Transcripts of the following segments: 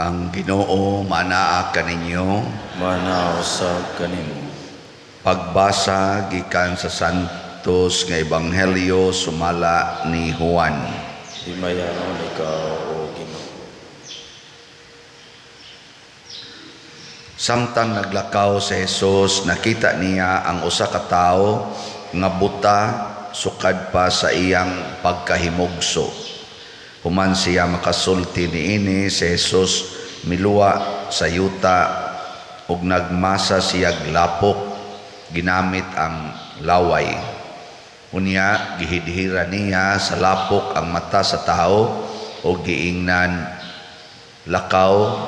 Ang Ginoo manaa kaninyo. Manaw sa kanimo. Pagbasa gikan sa Santos nga Ebanghelyo sumala ni Juan. Himayaon ikaw o Ginoo. Samtang naglakaw si Jesus, nakita niya ang usa ka tawo nga buta sukad pa sa iyang pagkahimugso. Human siya makasulti niini, si Jesus miluwa sa yuta ug nagmasa siya glapok ginamit ang laway. Unya gihidhira niya sa lapok ang mata sa tao ug giingnan lakaw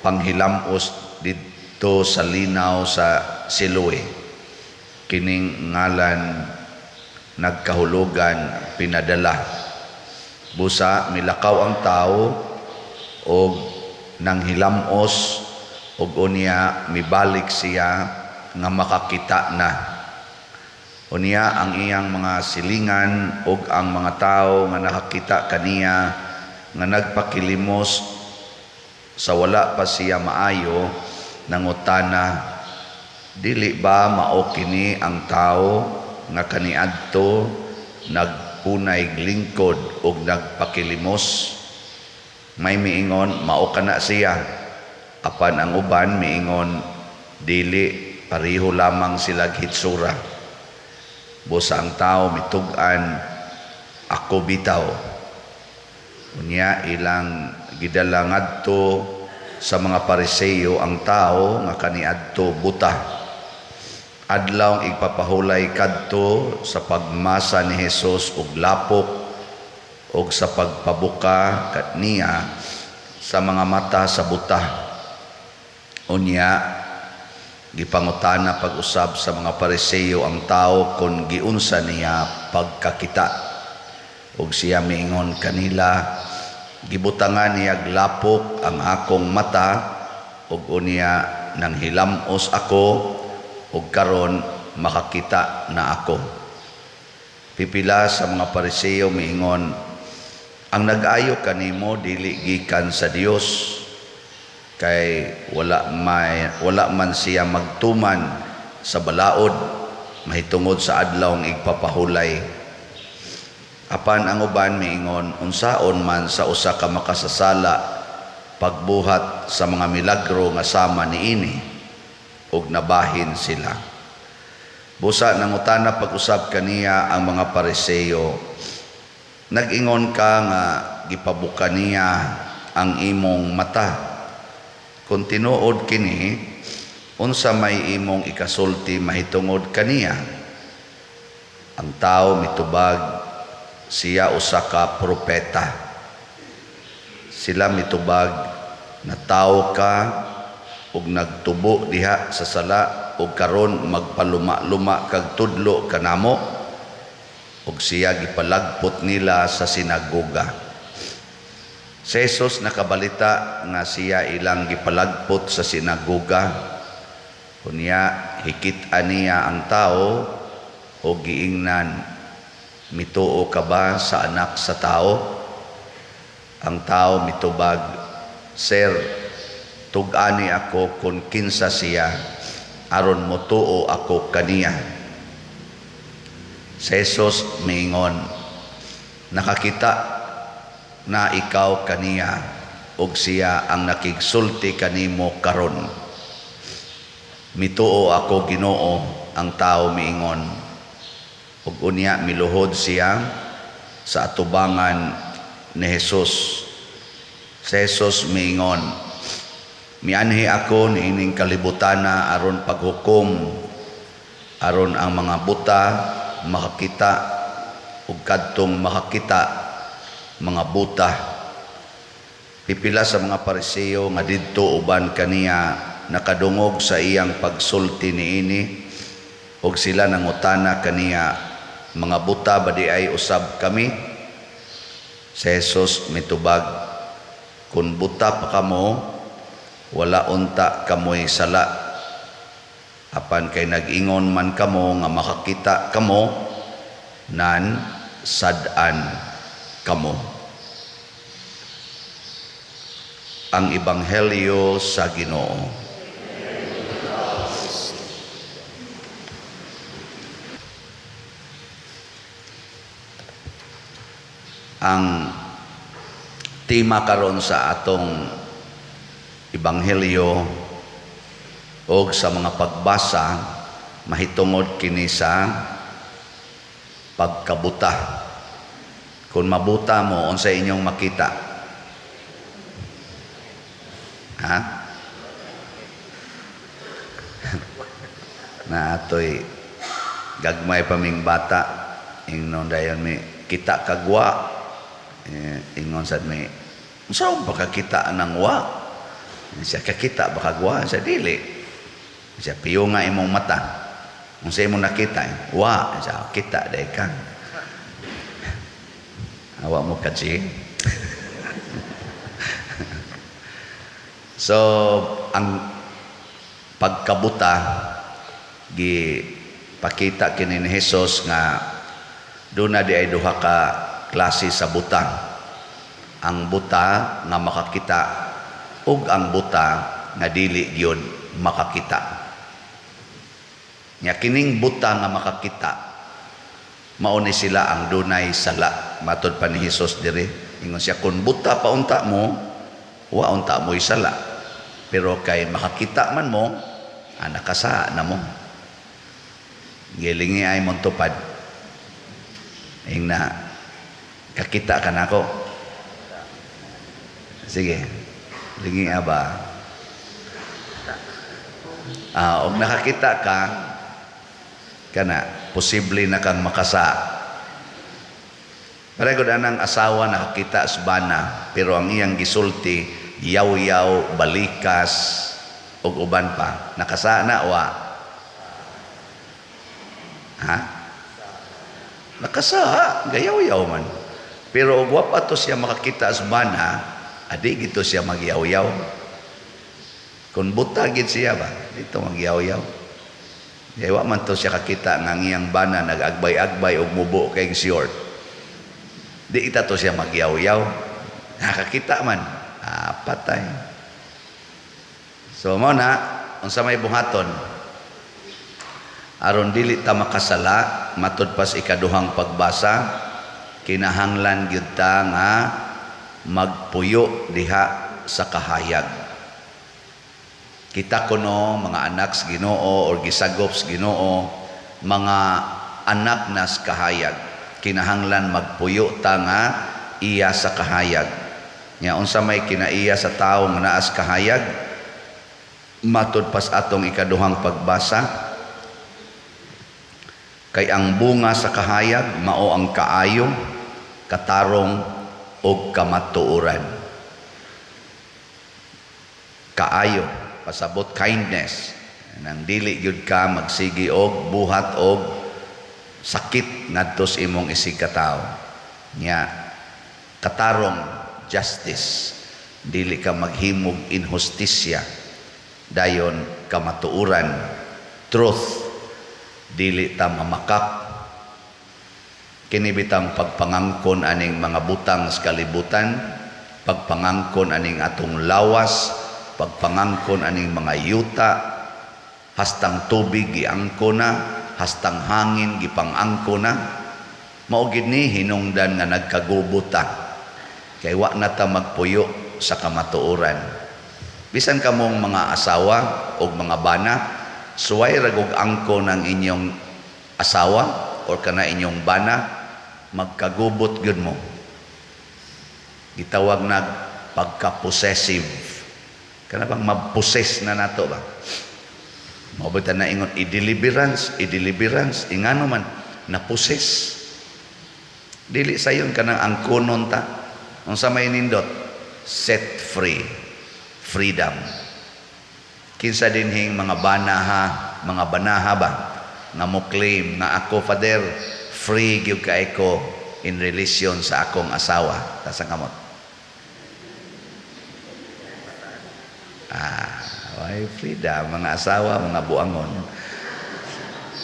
panghilamos didto sa linaw sa Siloe. Kining ngalan nagkahulugan pinadala. Busa milakaw ang tao og nanghilamos og unya mibalik siya nga makakita na. Unya ang iyang mga silingan og ang mga tao nga nakakita kaniya nga nagpakilimos sa wala pa siya maayo nangutana, dili ba mao kini ang tao nga kaniadto nagpunay lingkod ug nagpakilimos? May miingon mao kana siya, apan ang uban miingon dili, pareho lamang sila hitsura. Busa ang tao mitug-an, ako bitaw. Unya ilang gidala ngadto sa mga Pariseo ang tao nga kaniadto buta. Adlawng igpapahulay kadto sa pagmasa ni Jesus og lapok og sa pagpabuka niya sa mga mata sa buta. Unya gipangutana pag-usab sa mga Pariseo ang tao kung giunsa niya pagkakita. Ug siya miingon kanila, gibutangan niya glapok ang akong mata ug unya nang hilamos ako ug karon makakita na ako. Pipila sa mga Pariseo miingon, ang nag-ayo kanimo dili gikan sa Dios, kay wala man siya magtuman sa balaod mahitungod sa adlawng igpapahulay. Apan ang uban miingon, unsaon man sa usa ka makasasala pagbuhat sa mga milagro nga sama niini ug nabahin sila. Busa nangutana pag-usab kaniya ang mga Pariseo, nag-ingon ka nga gipabuka niya ang imong mata. Kung tinuod kini, unsa may imong ikasulti mahitungod kaniya? Ang tao mitubag siya usa ka propeta. Sila mitubag na tao ka ug nagtubo diha sa sala ug karon magpaluma-luma kag tudlo kanamo, ug siya gipalagpot nila sa sinagoga. Si Jesus nakabalita nga siya ilang gipalagpot sa sinagoga. Kunya hikit-an niya ang tao o giingnan, mituo ka ba sa anak sa tao? Ang tao mitubag, Sir, tug-ani ako kung kinsa siya, aron motuo ako kaniya. Si Jesus miingon, nakakita na ikaw kaniya ug siya ang nakigsulti kanimo karon. Mituo ako Ginoo, ang tao miingon. Ug unya miluhod siya sa atubangan ni Jesus. Si Jesus miingon, mianhi ako niining kalibutana aron paghukom, aron ang mga buta makakita ug kadtong makakita mga buta. Pipila sa mga Pariseo nga didto uban kaniya nakadungog sa iyang pagsulti niini ug sila nangutana kaniya, mga buta ba di ay usab kami? Si Jesus mitubag, kun buta pa kamo, wala unta kamoy sala. Apan kay nag-ingon man kamo nga makakita kamo, nan sad-an kamo. ang Ebanghelyo sa Ginoo. Ang tema karon sa atong Ebanghelyo o sa mga pagbasa mahitungod kini sa pagkabuta. Kung mabuta mo, unsa inyong makita? Ha? Na ato'y gagmay pa ming bata, ingnon dayon may kita kagwa, ingon sad may saan baka kita ng wa? Siya kakita baka gwa? Siya dili. Siya piyo nga imong mata. Kung sa imong nakita, wa. Siya kita dahi ka. Awa mo kasi. So, ang pagkabuta pakita kini ni Hesus nga doon na di ay duha ka klase sa buta. Ang buta nga makakita ug ang buta nga dili gyud makakita. Nya kining buta nga makakita mao ni sila ang dunay sala. Matud pa ni Hesus diri, ingon siya kun buta pa unta mo, wa unta mo isala. Pero kay makakita man mo, nakasa na mo. Gilingi ay mong tupad. Ing na kakita ka na ako. Sige. Lingi ba? Og nakakita ka, kana, posible na kang makasa. Paregod anang asawa nakakita sa bana, pero ang iyang gisulti, yaw-yaw, balikas, og uban pa. Nakasa na, wa? Ha? Nakasa, gayaw-yaw man. Pero og wa pa to siya makakita sa bana, adi gito siya magyaw-yaw. Kung buta gid siya ba, dito magyaw-yaw. Yawa man to siya kakita ng iyang bana, nag-agbay-agbay og mubo kay short. Di ita to siya magyaw-yaw. Nakakita man, patay. So mo na, unsa may buhaton, aron dili ta makasala, matud pas ikaduhang pagbasa, kinahanglan gyud ta nga magpuyo diha sa kahayag. Kita kuno mga anak sa Ginoo or gisagop sa Ginoo, mga anak nas kahayag, kinahanglan magpuyo ta nga iya sa kahayag. Nya unsa may kinaiya sa tawo nga naas kahayag, matud pas atong ikaduhang pagbasa, kay ang bunga sa kahayag mao ang kaayo, katarong ug kamatuoran. Kaayo pasabot kindness, nang dili gyud ka magsigi og buhat og sakit ngadto sa imong isig katawo. Nya katarong, justice, dili ka maghimog inhustisya. Dayon kamatuoran, truth, dili ta mamakak. Kini bitang pagpangangkon aning mga butang sa kalibutan, pagpangangkon aning atong lawas, pagpangangkon aning mga yuta, hastang tubig giangko na, hastang hangin gipangangko na. Mao gid ni hinungdan nga nagkagubuta, kay wa na ta magpuyo sa kamatuoran. Bisan kamong mga asawa o mga bana, suway ragog angko ng inyong asawa o kana inyong bana, magkagubot gyud mo. Gitawag na pagka-possessive. Kana bang ma-possess na nato ba? Mabuta na ingon i-deliverance, ingano man na-possess. Dili sayon kanang angkonon ta. Unsa may nindot? Set free. Freedom. Kinsa dinhing mga banaha, mga banaha ba nga mo claim na ako, Father, free gyud kay ko in relation sa akong asawa. Tasa kamot. Why freedom, mga asawa, mga buangon.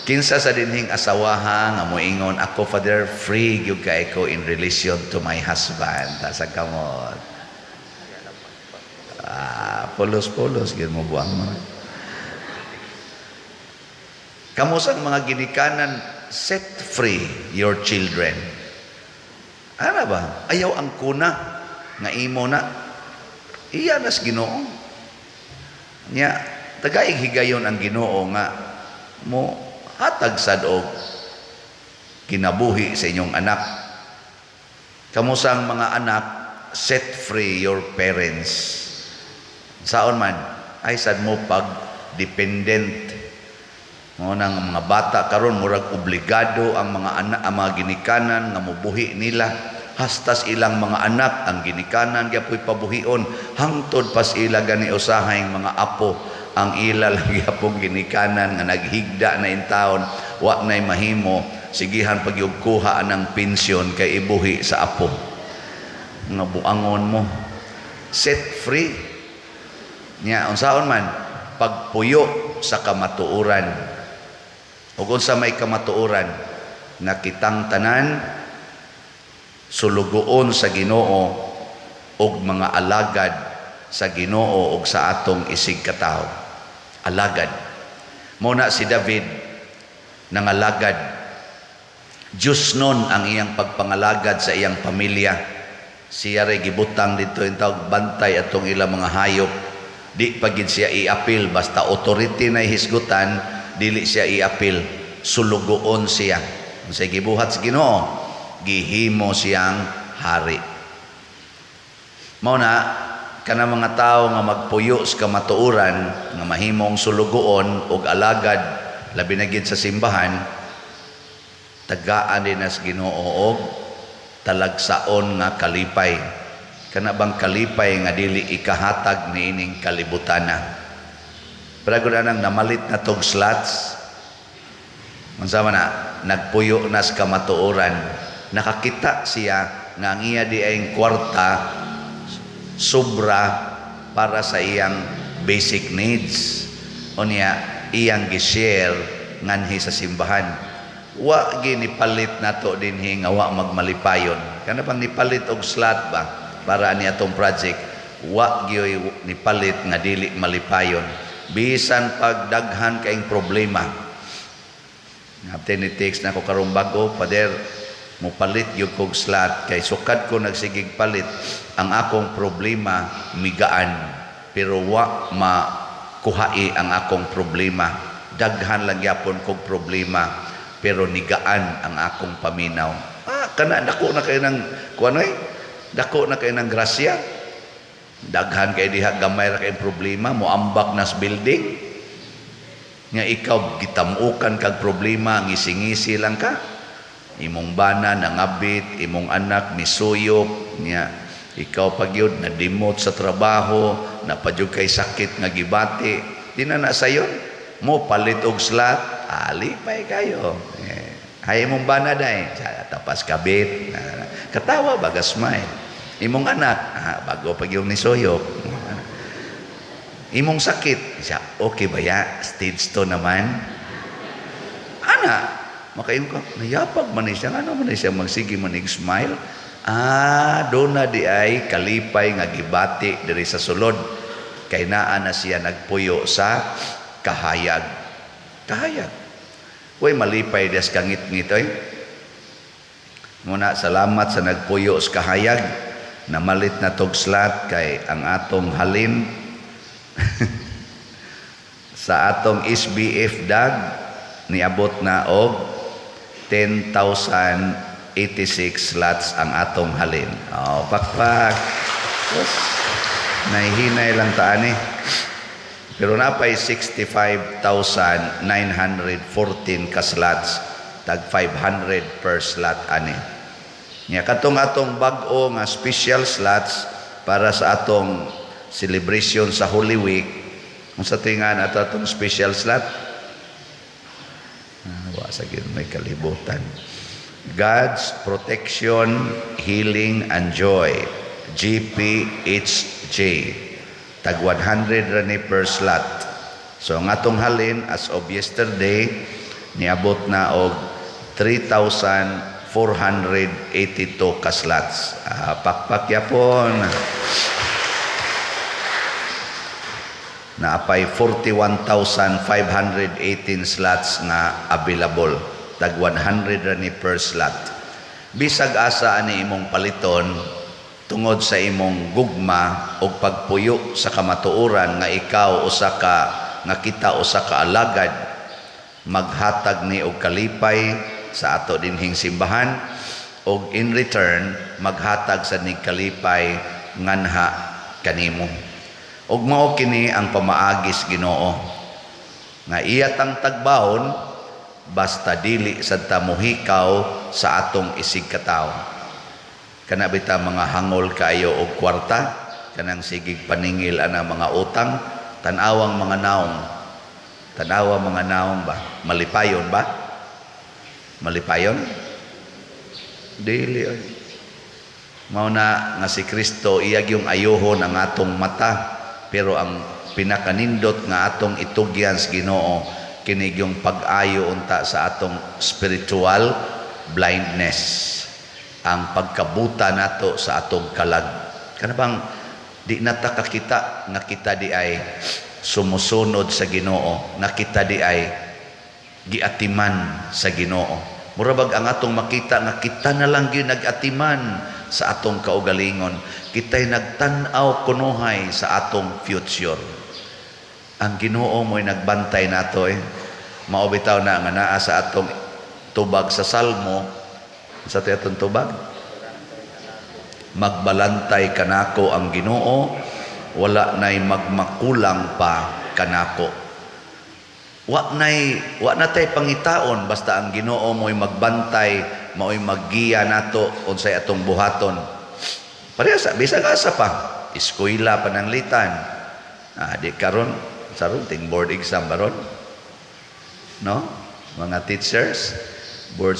Kinsa sa dinhing asawaha nga moingon, ako, Father, free gyud kay ko in relation to my husband. Tasa kamot. Polos-polos gyud mo buang mo. Kamusang mga ginikanan, set free your children. Ano ba? Ayaw ang kuna nga imo na. Iya nas Ginoo. Nya tagaig higayon ang Ginoo nga mo hatag sad og kinabuhi sa inyong anak. Kamusang mga anak, set free your parents. Saon man ay sad mo pag dependent. Mo nang mga bata karon murag obligado ang mga anak, ang mga ginikanan nga mobuhi nila. Hastas ilang mga anak ang ginikanan gyapoy pabuhion hangtod pas ila gani usahayng mga apo ang ila lagi apong ginikanan nga naghigda na in taon wa nay mahimo sigihan pagyugkuha ng pensyon kay ibuhi sa apo nga buangon mo set free nya unsaon man pagpuyo sa kamatuoran ug unsa may kamatuoran nga kitang tanan sulugoon sa Ginoo og mga alagad sa Ginoo og sa atong isig katawo. Alagad. Muna si David nangalagad. Diyos nun ang iyang pagpangalagad sa iyang pamilya. Siya ray gibutang dito yung tawag bantay atong ilang mga hayop. Di pagid siya iapil basta authority na hisgutan, dili siya iapil. Sulugoon siya. Sa gibuhat sa Ginoo gihimo siyang hari. Mao na kana mga tao nga magpuyo sa kamatuoran nga mahimong sulugoon og alagad labi na gid sa simbahan tagaan din as Ginoo og talagsaon nga kalipay. Kana bang kalipay nga dili ikahatag niining kalibutana. Pero nang namalit na tog slots unsa man na nagpuyo nas kamatuoran nakakita siya nga ang iya di ay kwarta sobra para sa iyang basic needs o niya iyang gishare nganhi sa simbahan wa ginipalit nato dinhi nga wa magmalipayon kana pang nipalit og slot ba para ani atong project wa gyoy nipalit nga dili malipayon bisan pagdaghan kaing problema nga tinitext na ko karong bago pader mupalit yung kong slot kay sukad ko nagsigig palit ang akong problema migaan pero wa makuhai ang akong problema daghan lang yapon kong problema pero nigaan ang akong paminaw kana dako na kay nang kuanoy dako na kay nang grasya daghan kay diha gamay ra kay problema moambak nas building nga ikaw gitamukan kag problema ngisingisi lang ka imong bana nangabit imong anak misuyop niya ikaw pagyud na dimot sa trabaho napadyog kay sakit nga gibati di na sayon mo palit og slot alipay kayo hay imong bana day tapas kabit katawa bagas may imong anak bago pagyog ni suyop imong sakit siya okay ba ya stage 2 naman ana makain ko nayapag man siya ano man siya magsige manig smile doon na di ay kalipay nga gibati diri sa sulod kay naa na siya nagpuyo sa kahayag way malipay des kangit-ngit oy muna salamat sa nagpuyo sa kahayag namalit na tog slot kay ang atong halin sa atong SBF dag niabot na og 10,086 slots ang atong halin. Pakpak. Yes. Nahihinay lang taan eh. Pero napay 65,914 ka slots. Tag 500 per slot ani. Nya katong atong bag-o nga special slots para sa atong celebration sa Holy Week. Kung sa tingan ato atong special slot sagid may kalibutan God's protection healing and joy GPHJ tag 100 rani per slot so ang atong halin as of yesterday niabot na og 3,482 ka slots pakpak yapon na apay 41,518 slots nga available. Tag 100 ra ni per slot. Bisag asa ani imong paliton tungod sa imong gugma o pagpuyo sa kamatuoran nga ikaw usa ka nga kita usa ka alagad, maghatag ni og kalipay sa ato dinhing simbahan, og in return maghatag sa nig kalipay nganha kanimo. Og mao kini ang pamaagis Ginoo nga iya tang tagbahon basta dili sad ta mohikaw sa atong isig katawo. Kana bita mga hangol kayo og kwarta, kanang sigig paningil ana mga utang, tanawang mga naong. Tanawa mga naong ba? Malipayon ba? Malipayon? Dili. Mao na nga si Kristo iyag yung ayohon ang atong mata, pero ang pinakanindot nga atong itugyan sa Ginoo kinig yung pag-ayo unta sa atong spiritual blindness, ang pagkabuta nato sa atong kalag. Kana bang di nata kakita nga kita di ay sumusunod sa Ginoo, nga kita di ay giatiman sa Ginoo. Murabag ang atong makita nga kita na lang gyud nagatiman sa atong kaugalingon, kita'y nagtan-aw kunuhay sa atong future. Ang Ginoo mo'y nagbantay nato Mao bitaw na nga naa sa atong tubag sa Salmo, sa atong tubag, magbalantay kanako ang Ginoo, wala nay magmakulang pa kanako. Wa na tay pangitaon basta ang Ginoo mo'y magbantay, mao'y maggiya nato unsay atong buhaton. Parehas bisag asa pa eskwela pananglitan. Di karon saron ting board exam baron. No? Mga teachers board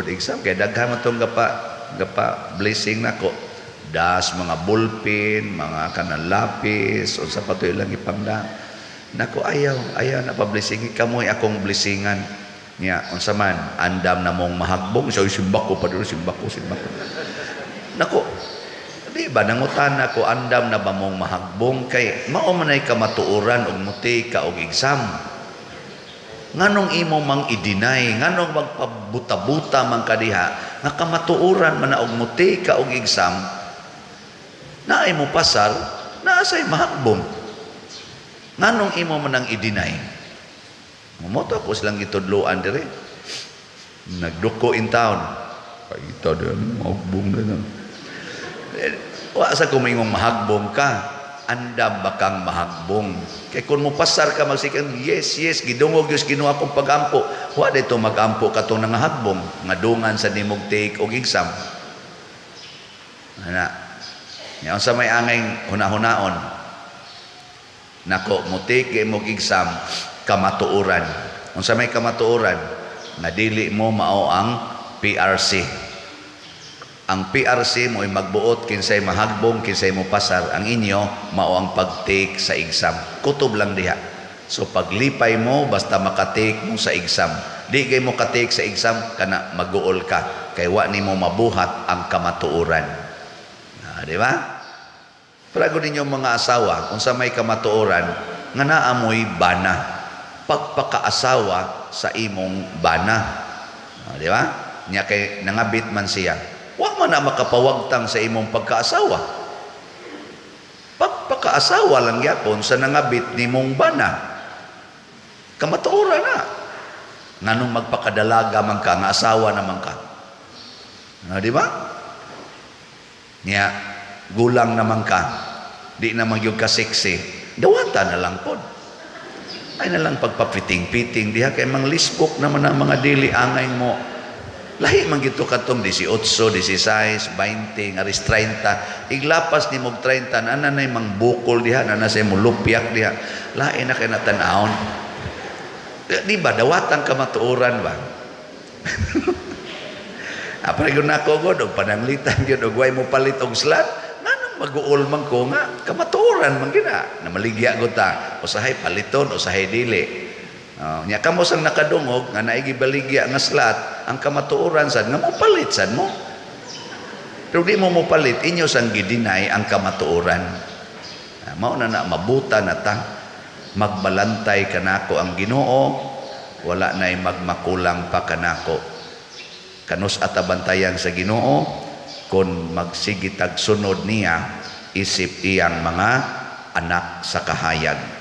exam kay daghan man tong gapa blessing nako. Das mga ballpen, mga kanang lapis, unsa pa to ilang ipamda. Nako ayaw na pa-blessing kamoy akong blessingan niya unsa man andam na mong mahagbong so simbako pa dito simbako. Nako di ba nangutan ako andam na ba mong mahagbong kay mao man ay kamatuoran og muti ka og exam. Nganong imo mang i-deny, nganong magpabuta-buta man kadiha nga kamatuoran man na og muti ka og exam, naay mo pasar, naasay mahagbong. Nganong imo man ang i-deny? Mamoto ako silang itudloan dire. Nagduko in town. Paita din, mahagbong na lang. Wa sa kumingong mahagbong ka, andam bakang mahagbong. Kay kung mo pasar ka magsikan, yes, gidungog Diyos Ginoo akong pagampo. Wa dito magampo ka itong nangahagbong, nga dungan sa nimog take og exam. Ana, yaon sa may angay hunahunaon, nako mo take imong exam kamatuoran. Unsa may kamatuoran nga dili mo mao ang PRC. Ang PRC mo ay magbuot kinsay mahagbong, kinsay mo pasar. Ang inyo mao ang pag-take sa exam. Kutob lang diha. So paglipay mo basta makatake mo sa exam. Di kay mo ka-take sa exam kana mag-uol ka kay wa nimo mabuhat ang kamatuoran. Di ba? Prago ninyo mga asawa, kung sa may kamatuoran, nga naamoy bana. Pagpakaasawa sa imong bana. Di ba? Nya kay nangabit man siya. Wa man na makapawagtang sa imong pagkaasawa. Pagpakaasawa lang yapon sa nangabit nimong bana. Kamatuoran na. Nganong magpakadalaga man ka, nga asawa naman ka. Di ba? Nya gulang naman ka, di naman yung kasiksi, dawata na lang po. Ay na lang pagpapiting-piting, diha kay mang lisbok naman ang mga dili angay mo. Lahi man gito katong 18, 16, 20, aris 30. Iglapas ni mog 30, nanay mang bukol diha, nanay mo lupyak diha. Lahi na kay natanahon. Di ba, dawatang kamatuoran ba? Apay yun ako god, o pananglitan yun, o guway mo palit og slot, nanang mag-uol man ko nga, kamatuoran man gina, na maligya ko ta, usahay paliton, usahay dili. Nya kamo sang nakadungog, nga naigibaligya nga slot, ang kamatuoran sad, nga mo palit sad mo. Pero di mo palit, inyo sang gidinay ang kamatuoran. Mao na mabuta na ta. magbalantay kanako ang Ginoo, wala na'y magmakulang pa kanako. Kanus atabantayan sa Ginoo, kung magsigitag sunod niya, isip iyang mga anak sa kahayag.